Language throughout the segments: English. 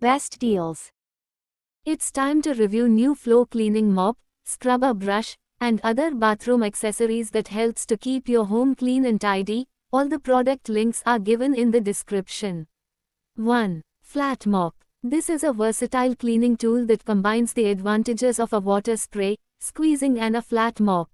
Best deals. It's time to review new floor cleaning mop, scrubber brush, and other bathroom accessories that helps to keep your home clean and tidy. All the product links are given in the description. 1. Flat mop. This is a versatile cleaning tool that combines the advantages of a water spray, squeezing and a flat mop.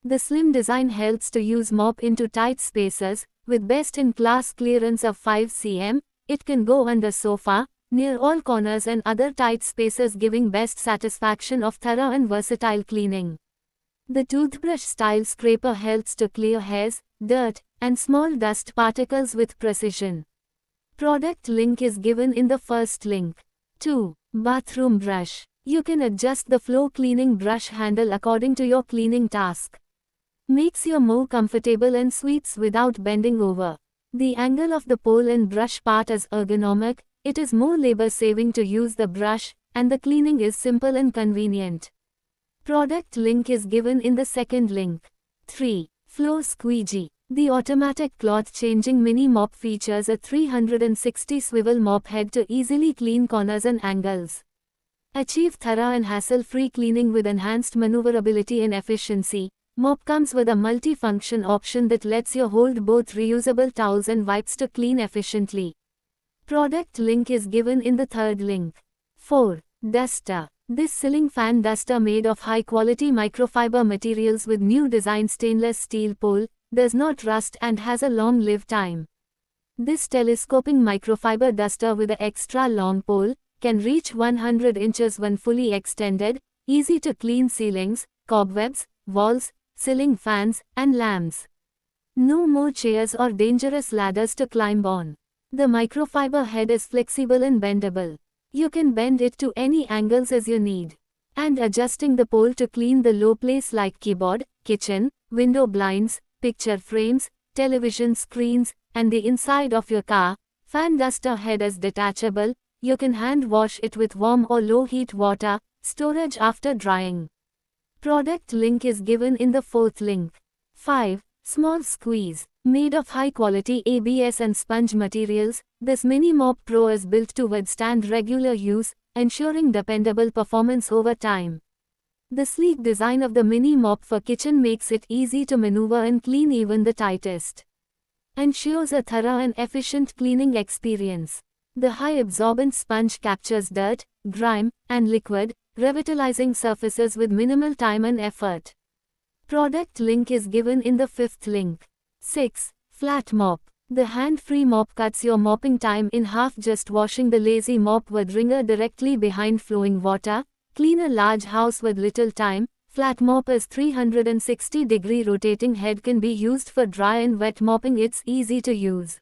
The slim design helps to use mop into tight spaces. With best-in-class clearance of 5 cm, it can go under sofa, near all corners and other tight spaces, giving best satisfaction of thorough and versatile cleaning. The toothbrush-style scraper helps to clear hairs, dirt, and small dust particles with precision. Product link is given in the first link. 2. Bathroom brush. You can adjust the floor cleaning brush handle according to your cleaning task. Makes you more comfortable and sweeps without bending over. The angle of the pole and brush part is ergonomic, it is more labor-saving to use the brush, and the cleaning is simple and convenient. Product link is given in the second link. 3. Floor squeegee. The automatic cloth-changing mini mop features a 360 swivel mop head to easily clean corners and angles. Achieve thorough and hassle-free cleaning with enhanced maneuverability and efficiency. Mop comes with a multi-function option that lets you hold both reusable towels and wipes to clean efficiently. Product link is given in the third link. 4. Duster. This ceiling fan duster made of high-quality microfiber materials with new design stainless steel pole, does not rust and has a long live time. This telescoping microfiber duster with an extra long pole, can reach 100 inches when fully extended, easy to clean ceilings, cobwebs, walls, ceiling fans, and lamps. No more chairs or dangerous ladders to climb on. The microfiber head is flexible and bendable. You can bend it to any angles as you need. And adjusting the pole to clean the low place like keyboard, kitchen, window blinds, picture frames, television screens, and the inside of your car. Fan duster head is detachable. You can hand wash it with warm or low heat water. Storage after drying. Product link is given in the fourth link. 5. Small squeeze. Made of high-quality ABS and sponge materials, this Mini Mop Pro is built to withstand regular use, ensuring dependable performance over time. The sleek design of the Mini Mop for kitchen makes it easy to maneuver and clean even the tightest. Ensures a thorough and efficient cleaning experience. The high-absorbent sponge captures dirt, grime, and liquid, revitalizing surfaces with minimal time and effort. Product link is given in the fifth link. 6. Flat mop. The hand-free mop cuts your mopping time in half. Just washing the lazy mop with wringer directly behind flowing water. Clean a large house with little time. Flat mop is 360-degree rotating head, can be used for dry and wet mopping. It's easy to use.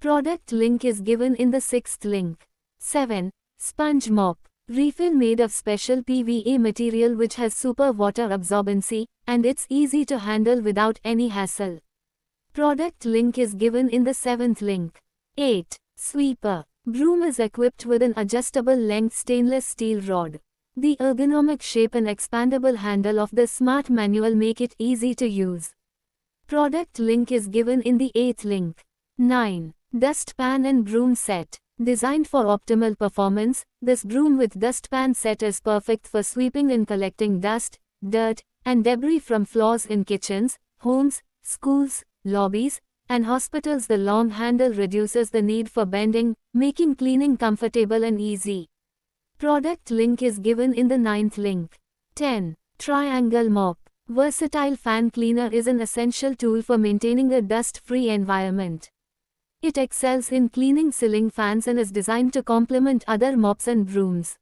Product link is given in the sixth link. 7. Sponge mop. Refill made of special PVA material which has super water absorbency, and it's easy to handle without any hassle. Product link is given in the seventh link. 8. Sweeper. Broom is equipped with an adjustable length stainless steel rod. The ergonomic shape and expandable handle of the smart manual make it easy to use. Product link is given in the eighth link. 9. Dustpan and broom set. Designed for optimal performance, this broom with dustpan set is perfect for sweeping and collecting dust, dirt, and debris from floors in kitchens, homes, schools, lobbies, and hospitals. The long handle reduces the need for bending, making cleaning comfortable and easy. Product link is given in the ninth link. 10. Triangle mop. Versatile fan cleaner is an essential tool for maintaining a dust-free environment. It excels in cleaning ceiling fans and is designed to complement other mops and brooms.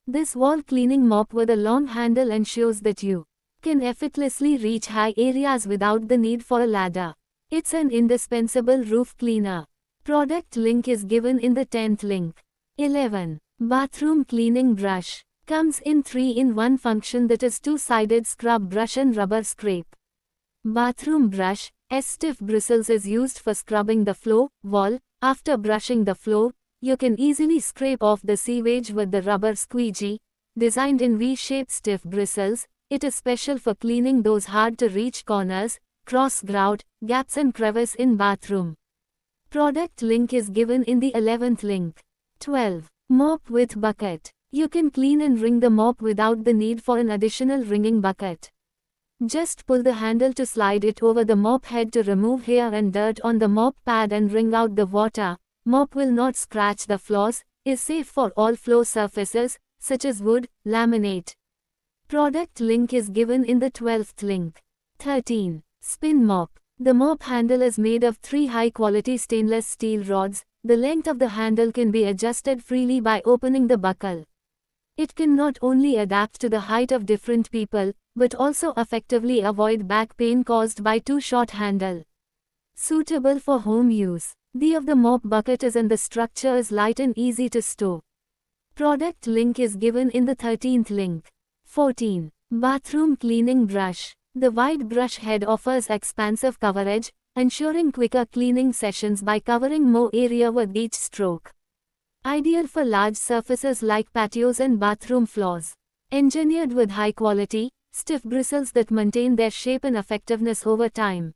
This wall cleaning mop with a long handle ensures that you can effortlessly reach high areas without the need for a ladder. It's an indispensable roof cleaner. Product link is given in the 10th link. 11. Bathroom cleaning brush. Comes in 3-in-1 function, that is two-sided scrub brush and rubber scrape. Bathroom brush. Stiff bristles is used for scrubbing the floor, wall. After brushing the floor, you can easily scrape off the sewage with the rubber squeegee. Designed in V-shaped stiff bristles, it is special for cleaning those hard-to-reach corners, cross-grout, gaps and crevices in bathroom. Product link is given in the 11th link. 12. Mop with bucket. You can clean and wring the mop without the need for an additional wringing bucket. Just pull the handle to slide it over the mop head to remove hair and dirt on the mop pad and wring out the water. Mop will not scratch the floors, is safe for all floor surfaces, such as wood, laminate. Product link is given in the 12th link. 13. Spin mop. The mop handle is made of 3 high-quality stainless steel rods. The length of the handle can be adjusted freely by opening the buckle. It can not only adapt to the height of different people, but also effectively avoid back pain caused by too short handle. Suitable for home use. The of the mop bucket is and the structure is light and easy to stow. Product link is given in the 13th link. 14. Bathroom cleaning brush. The wide brush head offers expansive coverage, ensuring quicker cleaning sessions by covering more area with each stroke. Ideal for large surfaces like patios and bathroom floors. Engineered with high quality, stiff bristles that maintain their shape and effectiveness over time.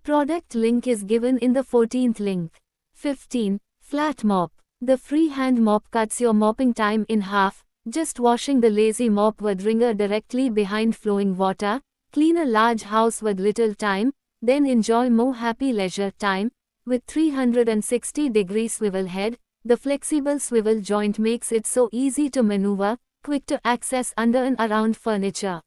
Product link is given in the 14th link. 15. Flat mop. The freehand mop cuts your mopping time in half. Just washing the lazy mop with wringer directly behind flowing water. Clean a large house with little time, then enjoy more happy leisure time. With 360-degree swivel head, the flexible swivel joint makes it so easy to maneuver, quick to access under and around furniture.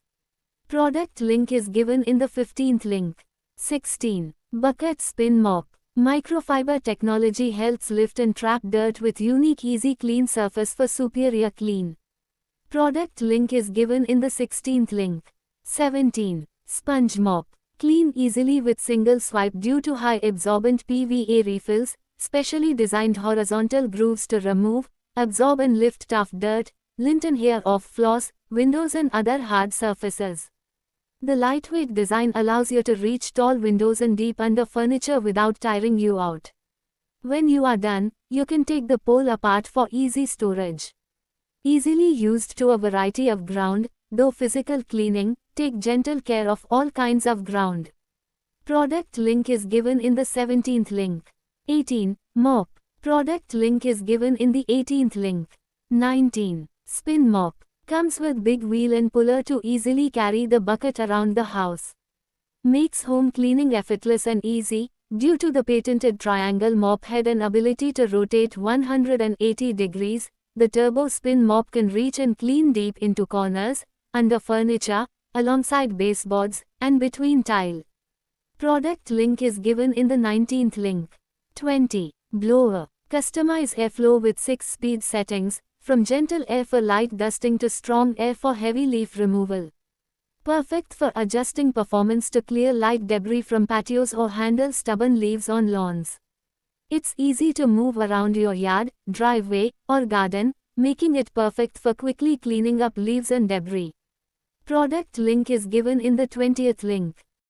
Product link is given in the 15th link. 16. Bucket spin mop. Microfiber technology helps lift and trap dirt with unique easy clean surface for superior clean. Product link is given in the 16th link. 17. Sponge mop. Clean easily with single swipe due to high absorbent PVA refills, specially designed horizontal grooves to remove, absorb and lift tough dirt, lint and hair off floors, windows and other hard surfaces. The lightweight design allows you to reach tall windows and deep under furniture without tiring you out. When you are done, you can take the pole apart for easy storage. Easily used to a variety of ground, though physical cleaning, take gentle care of all kinds of ground. Product link is given in the 17th link. 18. Mop. Product link is given in the 18th link. 19. Spin mop. Comes with big wheel and puller to easily carry the bucket around the house. Makes home cleaning effortless and easy, due to the patented triangle mop head and ability to rotate 180 degrees, the turbo spin mop can reach and clean deep into corners, under furniture, alongside baseboards, and between tile. Product link is given in the 19th link. 20. Blower. Customize airflow with 6-speed settings, from gentle air for light dusting to strong air for heavy leaf removal. Perfect for adjusting performance to clear light debris from patios or handle stubborn leaves on lawns. It's easy to move around your yard, driveway, or garden, making it perfect for quickly cleaning up leaves and debris. Product link is given in the 20th link.